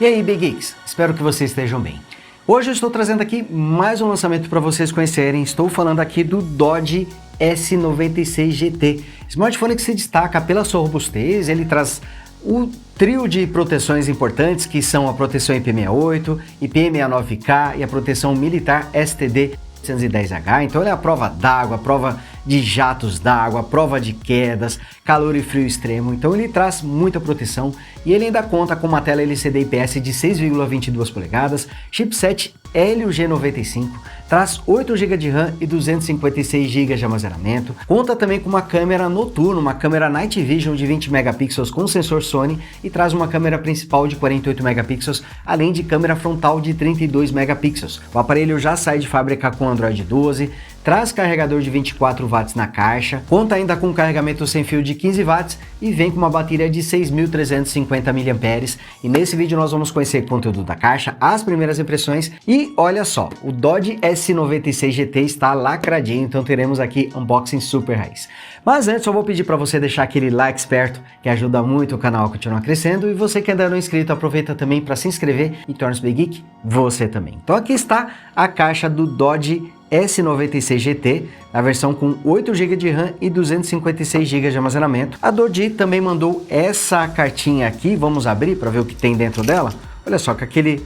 E aí, Big Geeks? Espero que vocês estejam bem. Hoje eu estou trazendo aqui mais um lançamento para vocês conhecerem. Estou falando aqui do Dodge S96 GT. Smartphone que se destaca pela sua robustez, ele traz o trio de proteções importantes que são a proteção IP68, IP69K e a proteção militar STD 810H. Então ele é a prova d'água, a prova de jatos d'água, prova de quedas, calor e frio extremo. Então ele traz muita proteção e ele ainda conta com uma tela LCD IPS de 6,22 polegadas, chipset Helio G95, traz 8 GB de RAM e 256 GB de armazenamento. Conta também com uma câmera noturna, uma câmera Night Vision de 20 megapixels com sensor Sony e traz uma câmera principal de 48 megapixels, além de câmera frontal de 32 megapixels. O aparelho já sai de fábrica com Android 12, traz carregador de 24 watts na caixa, conta ainda com carregamento sem fio de 15 watts e vem com uma bateria de 6.350 mAh. E nesse vídeo nós vamos conhecer o conteúdo da caixa, as primeiras impressões e olha só, o Dodge S96 GT está lacradinho, então teremos aqui unboxing super raiz. Mas antes eu vou pedir para você deixar aquele like esperto, que ajuda muito o canal a continuar crescendo, e você que ainda não é inscrito, aproveita também para se inscrever e torne-se Big Geek você também. Então aqui está a caixa do Dodge S96 GT, na versão com 8 GB de RAM e 256 GB de armazenamento. A Dodge também mandou essa cartinha aqui, vamos abrir para ver o que tem dentro dela. Olha só, com aquele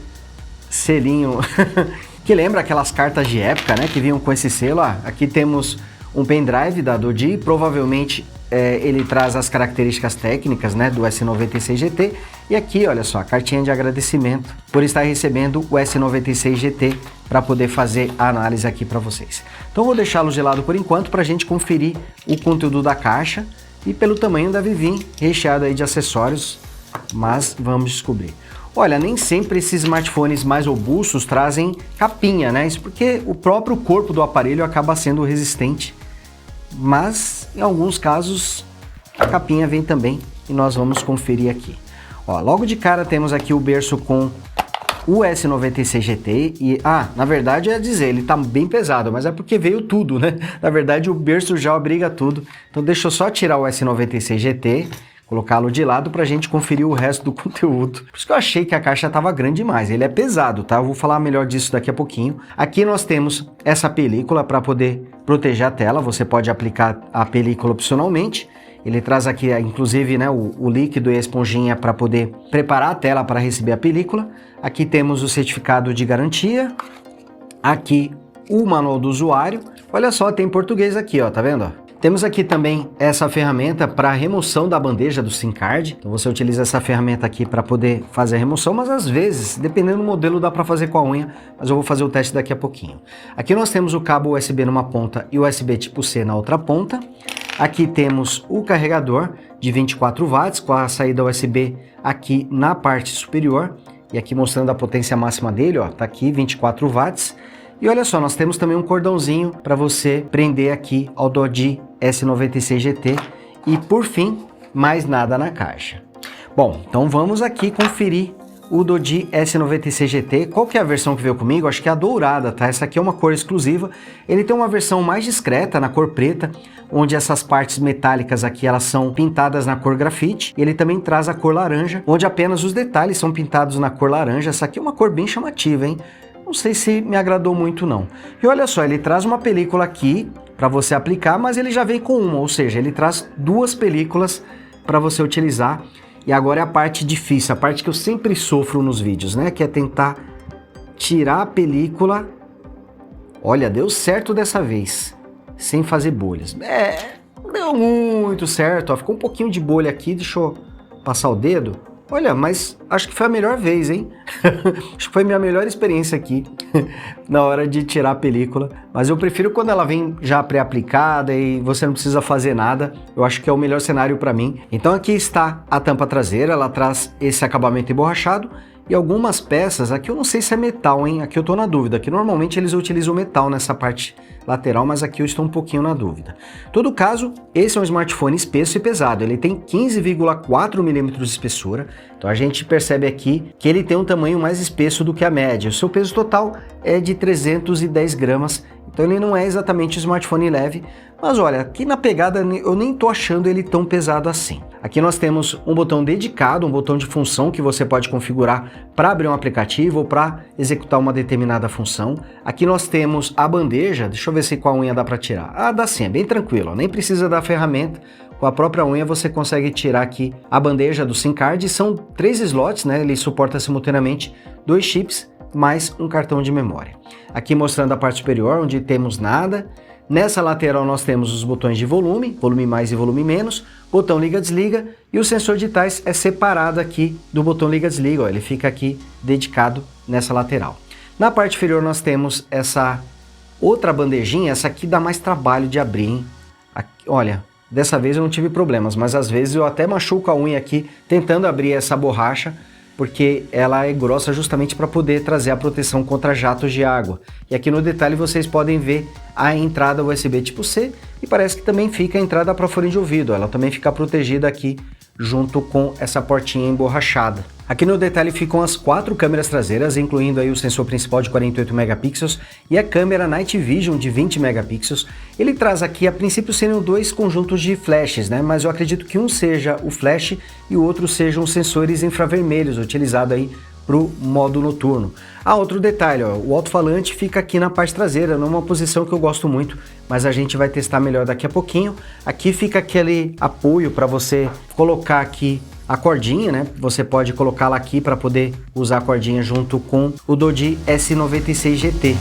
selinho que lembra aquelas cartas de época, né, que vinham com esse selo. Aqui temos um pendrive da Dodge, provavelmente ele traz as características técnicas, né, do S96 GT. E aqui, olha só, a cartinha de agradecimento por estar recebendo o S96 GT para poder fazer a análise aqui para vocês. Então vou deixá-lo gelado por enquanto para a gente conferir o conteúdo da caixa e pelo tamanho deve vir recheado aí de acessórios, mas vamos descobrir. Olha, nem sempre esses smartphones mais robustos trazem capinha, né? Isso porque o próprio corpo do aparelho acaba sendo resistente, mas em alguns casos a capinha vem também e nós vamos conferir aqui. Ó, logo de cara temos aqui o berço com o S96 GT e, na verdade é dizer, ele tá bem pesado, mas é porque veio tudo, né? Na verdade o berço já abriga tudo, então deixa eu só tirar o S96 GT, colocá-lo de lado pra gente conferir o resto do conteúdo. Por isso que eu achei que a caixa tava grande demais, ele é pesado, tá? Eu vou falar melhor disso daqui a pouquinho. Aqui nós temos essa película para poder proteger a tela, você pode aplicar a película opcionalmente. Ele traz aqui, inclusive, né, o líquido e a esponjinha para poder preparar a tela para receber a película. Aqui temos o certificado de garantia. Aqui o manual do usuário. Olha só, tem português aqui, ó, tá vendo? Temos aqui também essa ferramenta para remoção da bandeja do SIM card. Então você utiliza essa ferramenta aqui para poder fazer a remoção, mas às vezes, dependendo do modelo, dá para fazer com a unha, mas eu vou fazer o teste daqui a pouquinho. Aqui nós temos o cabo USB numa ponta e o USB tipo C na outra ponta. Aqui temos o carregador de 24 watts com a saída USB aqui na parte superior e aqui mostrando a potência máxima dele, ó, tá aqui 24 watts. E olha só, nós temos também um cordãozinho para você prender aqui ao Dodge S96 GT e por fim, mais nada na caixa. Bom, então vamos aqui conferir o Dodge S96 GT. Qual que é a versão que veio comigo? Acho que é a dourada, tá? Essa aqui é uma cor exclusiva. Ele tem uma versão mais discreta, na cor preta, onde essas partes metálicas aqui, elas são pintadas na cor grafite. E ele também traz a cor laranja, onde apenas os detalhes são pintados na cor laranja. Essa aqui é uma cor bem chamativa, hein? Não sei se me agradou muito, não. E olha só, ele traz uma película aqui para você aplicar, mas ele já vem com uma, ou seja, ele traz duas películas para você utilizar. E agora é a parte difícil, a parte que eu sempre sofro nos vídeos, né? Que é tentar tirar a película. Olha, deu certo dessa vez, sem fazer bolhas. Deu muito certo, ó, ficou um pouquinho de bolha aqui, deixa eu passar o dedo. Olha, mas acho que foi a melhor vez, hein? Acho que foi a minha melhor experiência aqui na hora de tirar a película. Mas eu prefiro quando ela vem já pré-aplicada e você não precisa fazer nada. Eu acho que é o melhor cenário para mim. Então aqui está a tampa traseira, ela traz esse acabamento emborrachado e algumas peças, aqui eu não sei se é metal, hein? Aqui eu tô na dúvida, que normalmente eles utilizam metal nessa parte lateral, mas aqui eu estou um pouquinho na dúvida. Em todo caso, esse é um smartphone espesso e pesado, ele tem 15,4 mm de espessura, então a gente percebe aqui que ele tem um tamanho mais espesso do que a média. O seu peso total é de 310 gramas Então ele não é exatamente um smartphone leve, mas olha, aqui na pegada eu nem tô achando ele tão pesado assim. Aqui nós temos um botão dedicado, um botão de função que você pode configurar para abrir um aplicativo ou para executar uma determinada função. Aqui nós temos a bandeja, deixa eu ver se com a unha dá para tirar. Ah, dá sim, é bem tranquilo, nem precisa da ferramenta. Com a própria unha você consegue tirar aqui a bandeja do SIM card. São 3 slots, né? Ele suporta simultaneamente 2 chips mais um cartão de memória. Aqui mostrando a parte superior, onde temos nada. Nessa lateral nós temos os botões de volume, volume mais e volume menos, botão liga-desliga, e o sensor de tais é separado aqui do botão liga-desliga, ele fica aqui dedicado nessa lateral. Na parte inferior nós temos essa outra bandejinha, essa aqui dá mais trabalho de abrir, hein? Aqui, olha, dessa vez eu não tive problemas, mas às vezes eu até machuco a unha aqui tentando abrir essa borracha, porque ela é grossa justamente para poder trazer a proteção contra jatos de água. E aqui no detalhe vocês podem ver a entrada USB tipo C e parece que também fica a entrada para fone de ouvido, ela também fica protegida aqui junto com essa portinha emborrachada. Aqui no detalhe ficam as 4 câmeras traseiras, incluindo aí o sensor principal de 48 megapixels e a câmera Night Vision de 20 megapixels. Ele traz aqui, a princípio, seriam 2 conjuntos de flashes, né? Mas eu acredito que um seja o flash e o outro sejam os sensores infravermelhos utilizados aí para o modo noturno. Outro detalhe, ó, o alto-falante fica aqui na parte traseira, numa posição que eu gosto muito, mas a gente vai testar melhor daqui a pouquinho. Aqui fica aquele apoio para você colocar aqui a cordinha, né? Você pode colocá-la aqui para poder usar a cordinha junto com o Dodi S96 GT.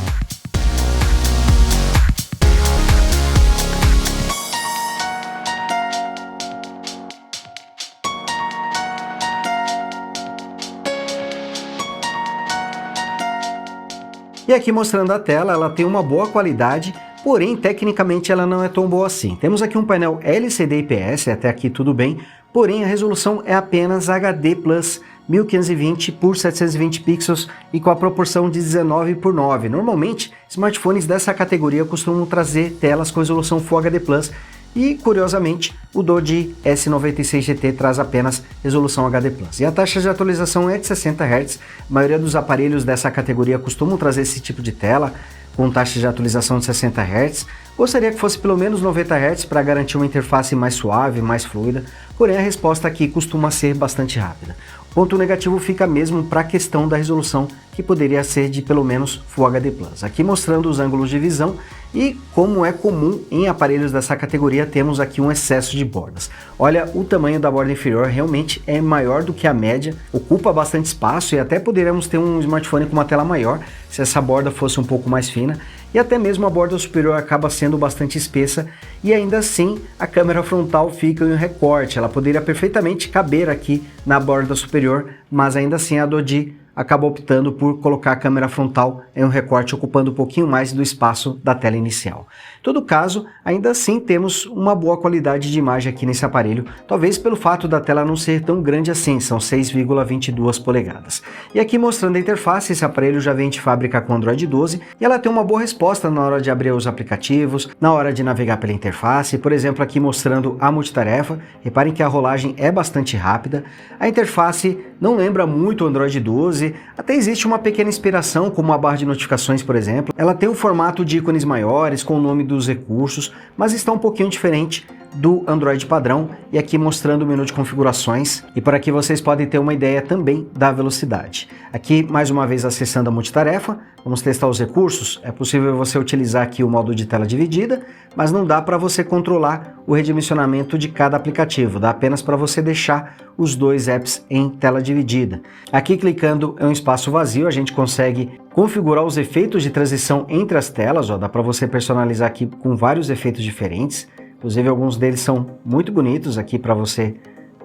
E aqui mostrando a tela, ela tem uma boa qualidade, porém tecnicamente ela não é tão boa assim. Temos aqui um painel LCD IPS, até aqui tudo bem, porém a resolução é apenas HD Plus 1520 por 720 pixels e com a proporção de 19:9. Normalmente, smartphones dessa categoria costumam trazer telas com resolução Full HD Plus e, curiosamente, o Dodi S96 GT traz apenas resolução HD+. E a taxa de atualização é de 60 Hz, a maioria dos aparelhos dessa categoria costumam trazer esse tipo de tela, com taxa de atualização de 60 Hz. Gostaria que fosse pelo menos 90 Hz para garantir uma interface mais suave, mais fluida, porém a resposta aqui costuma ser bastante rápida. O ponto negativo fica mesmo para a questão da resolução, que poderia ser de pelo menos Full HD+. Aqui mostrando os ângulos de visão e, como é comum em aparelhos dessa categoria, temos aqui um excesso de bordas. Olha, o tamanho da borda inferior realmente é maior do que a média, ocupa bastante espaço e até poderíamos ter um smartphone com uma tela maior se essa borda fosse um pouco mais fina, e até mesmo a borda superior acaba sendo bastante espessa e ainda assim a câmera frontal fica em um recorte, ela poderia perfeitamente caber aqui na borda superior, mas ainda assim a Dodi acaba optando por colocar a câmera frontal em um recorte, ocupando um pouquinho mais do espaço da tela inicial. Em todo caso, ainda assim temos uma boa qualidade de imagem aqui nesse aparelho, talvez pelo fato da tela não ser tão grande assim, são 6,22 polegadas. E aqui mostrando a interface, esse aparelho já vem de fábrica com Android 12 e ela tem uma boa resposta na hora de abrir os aplicativos, na hora de navegar pela interface, por exemplo aqui mostrando a multitarefa, reparem que a rolagem é bastante rápida, a interface não lembra muito o Android 12, até existe uma pequena inspiração, como a barra de notificações, por exemplo. Ela tem um formato de ícones maiores, com o nome dos recursos, mas está um pouquinho diferente do Android padrão, e aqui mostrando o menu de configurações, e por aqui vocês podem ter uma ideia também da velocidade. Aqui, mais uma vez, acessando a multitarefa, vamos testar os recursos. É possível você utilizar aqui o modo de tela dividida, mas não dá para você controlar o redimensionamento de cada aplicativo, dá apenas para você deixar os 2 apps em tela dividida. Aqui, clicando em um espaço vazio, a gente consegue configurar os efeitos de transição entre as telas, ó, dá para você personalizar aqui com vários efeitos diferentes. Inclusive, alguns deles são muito bonitos aqui para você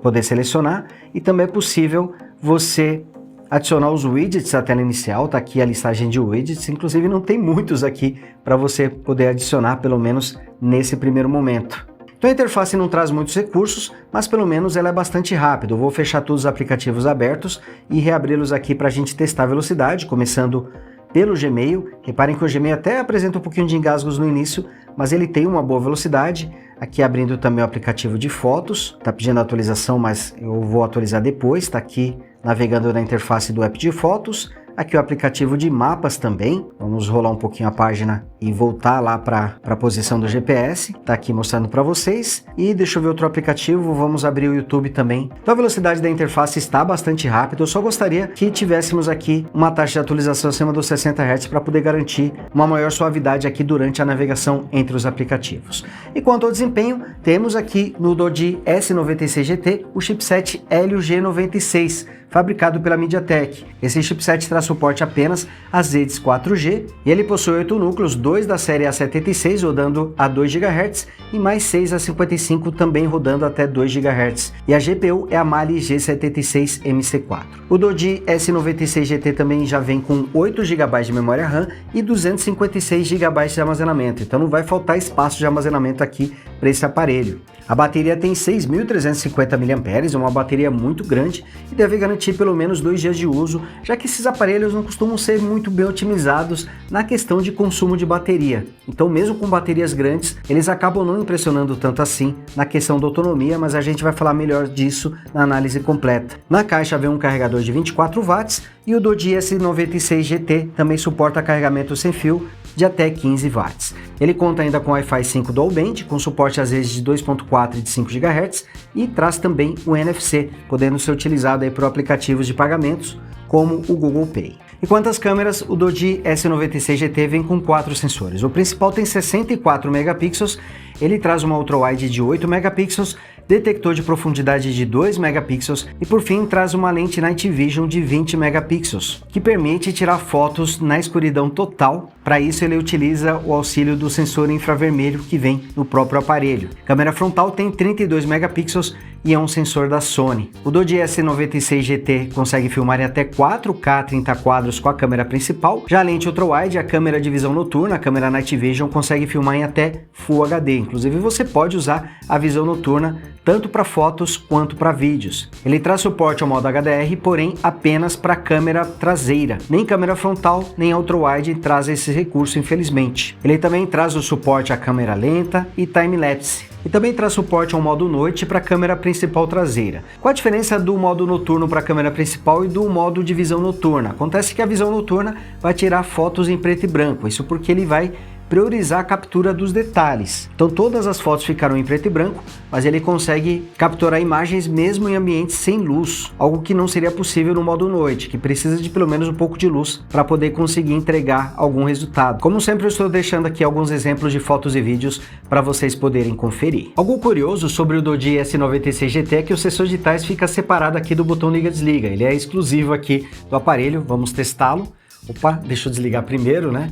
poder selecionar, e também é possível você adicionar os widgets à tela inicial, tá aqui a listagem de widgets, inclusive não tem muitos aqui para você poder adicionar, pelo menos nesse primeiro momento. Então a interface não traz muitos recursos, mas pelo menos ela é bastante rápida. Eu vou fechar todos os aplicativos abertos e reabri-los aqui para a gente testar a velocidade, começando pelo Gmail. Reparem que o Gmail até apresenta um pouquinho de engasgos no início, mas ele tem uma boa velocidade. Aqui abrindo também o aplicativo de fotos, está pedindo atualização, mas eu vou atualizar depois, está aqui navegando na interface do app de fotos. aqui o aplicativo de mapas também. Vamos rolar um pouquinho a página e voltar lá para a posição do GPS. Tá aqui mostrando para vocês. E deixa eu ver outro aplicativo, vamos abrir o YouTube também. Então a velocidade da interface está bastante rápida, eu só gostaria que tivéssemos aqui uma taxa de atualização acima dos 60 Hz para poder garantir uma maior suavidade aqui durante a navegação entre os aplicativos. E quanto ao desempenho, temos aqui no Dodi S96 GT o chipset Helio G96, fabricado pela MediaTek. Esse chipset traz suporte apenas às redes 4G e ele possui 8 núcleos, 2 da série A76 rodando a 2 GHz e mais 6 A55 também rodando até 2 GHz. E a GPU é a Mali G76 MC4. O Dodi S96 GT também já vem com 8 GB de memória RAM e 256 GB de armazenamento, então não vai faltar espaço de armazenamento aqui para esse aparelho. A bateria tem 6.350 mAh, é uma bateria muito grande e deve garantir pelo menos 2 dias de uso, já que esses aparelhos não costumam ser muito bem otimizados na questão de consumo de bateria. Então mesmo com baterias grandes, eles acabam não impressionando tanto assim na questão da autonomia, mas a gente vai falar melhor disso na análise completa. Na caixa vem um carregador de 24 watts e o Dodi S96 GT também suporta carregamento sem fio de até 15 watts. Ele conta ainda com Wi-Fi 5 Dual Band, com suporte às redes de 2.4 e de 5 GHz e traz também o NFC, podendo ser utilizado aí por aplicativos de pagamentos como o Google Pay. E quanto às câmeras, o Dodi S96 GT vem com 4 sensores. O principal tem 64 megapixels, ele traz uma ultra-wide de 8 megapixels, detector de profundidade de 2 megapixels e por fim traz uma lente Night Vision de 20 megapixels, que permite tirar fotos na escuridão total. Para isso ele utiliza o auxílio do sensor infravermelho que vem no próprio aparelho. A câmera frontal tem 32 megapixels e é um sensor da Sony. O Dodi S96 GT consegue filmar em até 4K 30 quadros com a câmera principal. Já a lente ultra-wide, a câmera de visão noturna, a câmera Night Vision, consegue filmar em até Full HD. Inclusive você pode usar a visão noturna tanto para fotos quanto para vídeos. Ele traz suporte ao modo HDR, porém apenas para a câmera traseira. Nem câmera frontal, nem ultra-wide traz esse recurso, infelizmente. Ele também traz o suporte à câmera lenta e time-lapse. E também traz suporte ao modo noite para a câmera principal traseira. Qual a diferença do modo noturno para a câmera principal e do modo de visão noturna? Acontece que a visão noturna vai tirar fotos em preto e branco, isso porque ele vai priorizar a captura dos detalhes. Então todas as fotos ficaram em preto e branco, mas ele consegue capturar imagens mesmo em ambientes sem luz, algo que não seria possível no modo noite, que precisa de pelo menos um pouco de luz para poder conseguir entregar algum resultado. Como sempre, eu estou deixando aqui alguns exemplos de fotos e vídeos para vocês poderem conferir. Algo curioso sobre o Dodi S96 GT é que o sensor de tais fica separado aqui do botão liga-desliga. Ele é exclusivo aqui do aparelho, vamos testá-lo. Opa, deixa eu desligar primeiro, né?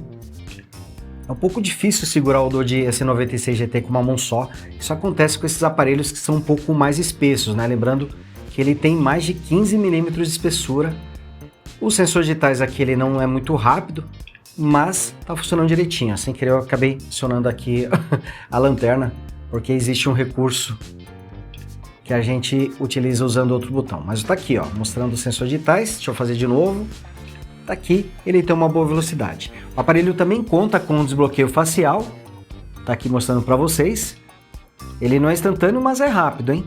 É um pouco difícil segurar o Dodi S96 GT com uma mão só. Isso acontece com esses aparelhos que são um pouco mais espessos, né? Lembrando que ele tem mais de 15 mm de espessura. O sensor de tais aqui ele não é muito rápido, mas tá funcionando direitinho. Sem querer eu acabei acionando aqui a lanterna, porque existe um recurso que a gente utiliza usando outro botão. Mas tá aqui, ó, mostrando o sensor de tais. Deixa eu fazer de novo. Tá aqui, ele tem uma boa velocidade. O aparelho também conta com um desbloqueio facial. Tá aqui mostrando para vocês. Ele não é instantâneo, mas é rápido, hein?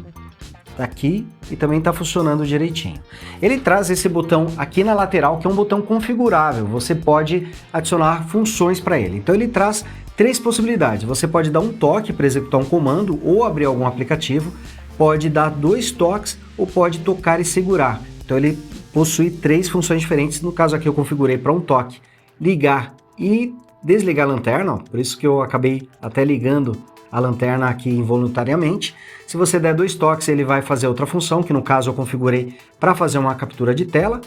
Tá aqui e também tá funcionando direitinho. Ele traz esse botão aqui na lateral, que é um botão configurável. Você pode adicionar funções para ele. Então ele traz 3 possibilidades. Você pode dar um toque para executar um comando ou abrir algum aplicativo. Pode dar 2 toques ou pode tocar e segurar. Então ele possui 3 funções diferentes. No caso aqui eu configurei para um toque, ligar e desligar a lanterna, ó, por isso que eu acabei até ligando a lanterna aqui involuntariamente. Se você der 2 toques, ele vai fazer outra função, que no caso eu configurei para fazer uma captura de tela.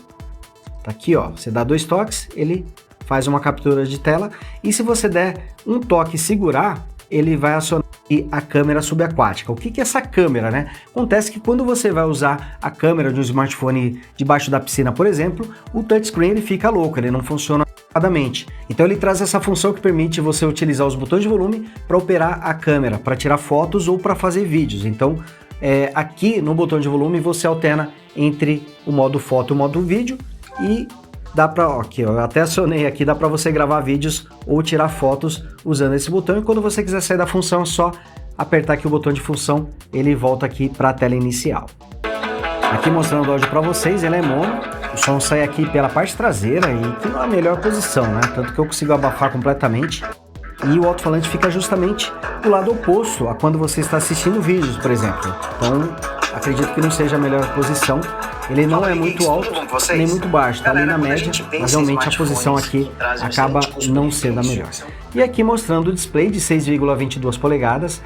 Tá aqui, ó, você dá 2 toques, ele faz uma captura de tela. E se você der um toque e segurar, ele vai acionar a câmera subaquática. O que é essa câmera, né? Acontece que quando você vai usar a câmera de um smartphone debaixo da piscina, por exemplo, o touchscreen ele fica louco, ele não funciona adequadamente. Então ele traz essa função que permite você utilizar os botões de volume para operar a câmera, para tirar fotos ou para fazer vídeos. Então aqui no botão de volume você alterna entre o modo foto e o modo vídeo e dá para, aqui, eu até acionei aqui, dá para você gravar vídeos ou tirar fotos usando esse botão, e quando você quiser sair da função é só apertar aqui o botão de função, ele volta aqui para a tela inicial. Aqui mostrando o áudio para vocês, ele é mono, o som sai aqui pela parte traseira e que não é a melhor posição, né? Tanto que eu consigo abafar completamente. E o alto-falante fica justamente do lado oposto a quando você está assistindo vídeos, por exemplo. Então, acredito que não seja a melhor posição. Ele não é muito alto nem muito baixo, está ali na média, mas realmente a posição aqui acaba não sendo a melhor. E aqui mostrando o display de 6,22 polegadas.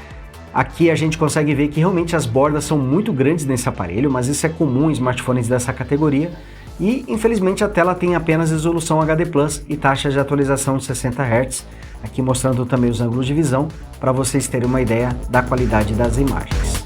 Aqui a gente consegue ver que realmente as bordas são muito grandes nesse aparelho, mas isso é comum em smartphones dessa categoria. E infelizmente a tela tem apenas resolução HD Plus e taxa de atualização de 60 Hz. Aqui mostrando também os ângulos de visão para vocês terem uma ideia da qualidade das imagens.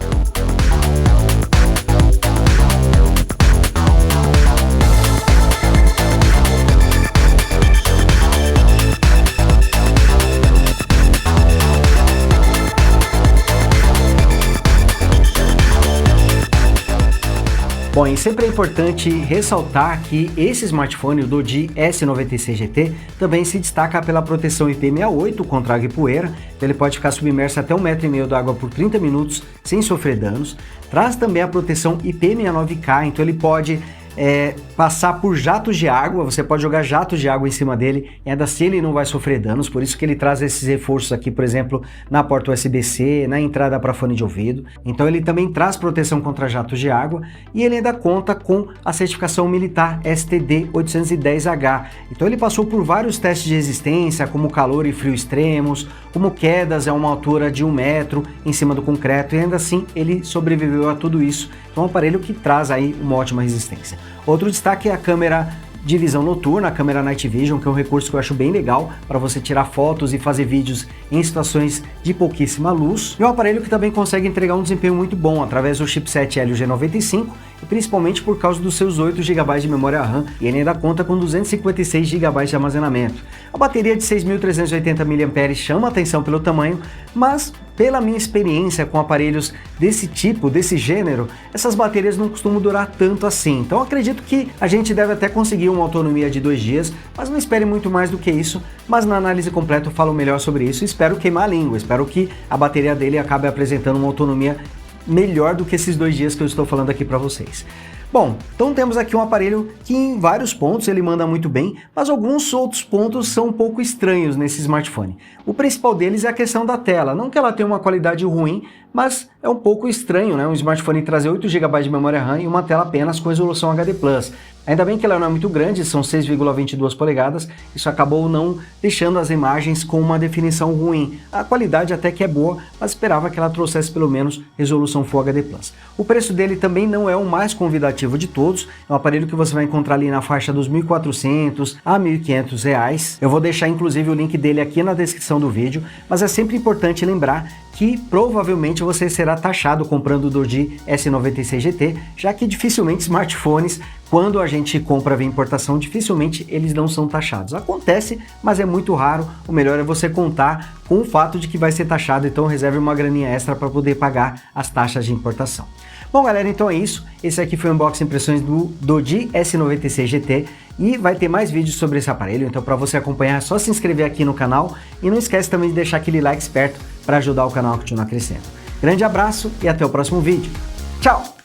Bom, e sempre é importante ressaltar que esse smartphone, o Doji S96 GT, também se destaca pela proteção IP68 contra água e poeira, então ele pode ficar submerso até 1,5 m de água por 30 minutos sem sofrer danos. Traz também a proteção IP69K, então ele pode passar por jatos de água, você pode jogar jatos de água em cima dele e ainda assim ele não vai sofrer danos, por isso que ele traz esses reforços aqui, por exemplo, na porta USB-C, na entrada para fone de ouvido. Então ele também traz proteção contra jatos de água e ele ainda conta com a certificação militar STD 810H. Então ele passou por vários testes de resistência, como calor e frio extremos, como quedas a uma altura de 1 metro em cima do concreto, e ainda assim ele sobreviveu a tudo isso. Então é um aparelho que traz aí uma ótima resistência. Outro destaque é a câmera de visão noturna, a câmera Night Vision, que é um recurso que eu acho bem legal para você tirar fotos e fazer vídeos em situações de pouquíssima luz. E um aparelho que também consegue entregar um desempenho muito bom através do chipset Helio G95, e principalmente por causa dos seus 8 GB de memória RAM, e ele ainda conta com 256 GB de armazenamento. A bateria de 6.380 mAh chama a atenção pelo tamanho, mas pela minha experiência com aparelhos desse tipo, desse gênero, essas baterias não costumam durar tanto assim. Então acredito que a gente deve até conseguir uma autonomia de 2 dias, mas não espere muito mais do que isso. Mas na análise completa eu falo melhor sobre isso e espero queimar a língua, espero que a bateria dele acabe apresentando uma autonomia melhor do que esses 2 dias que eu estou falando aqui para vocês. Bom, então temos aqui um aparelho que em vários pontos ele manda muito bem, mas alguns outros pontos são um pouco estranhos nesse smartphone. O principal deles é a questão da tela, não que ela tenha uma qualidade ruim, mas é um pouco estranho, né? Um smartphone trazer 8 GB de memória RAM e uma tela apenas com resolução HD+. Ainda bem que ela não é muito grande, são 6,22 polegadas, isso acabou não deixando as imagens com uma definição ruim. A qualidade até que é boa, mas esperava que ela trouxesse pelo menos resolução Full HD+. O preço dele também não é o mais convidativo de todos, é um aparelho que você vai encontrar ali na faixa dos R$ 1.400 a R$ 1.500. Eu vou deixar inclusive o link dele aqui na descrição do vídeo, mas é sempre importante lembrar que provavelmente você será taxado comprando o Doji S96 GT, já que dificilmente smartphones, quando a gente compra via importação, dificilmente eles não são taxados. Acontece, mas é muito raro. O melhor é você contar com o fato de que vai ser taxado, então reserve uma graninha extra para poder pagar as taxas de importação. Bom, galera, então é isso. Esse aqui foi o unboxing impressões do Doji S96 GT e vai ter mais vídeos sobre esse aparelho, então para você acompanhar é só se inscrever aqui no canal e não esquece também de deixar aquele like esperto para ajudar o canal a continuar crescendo. Grande abraço e até o próximo vídeo. Tchau!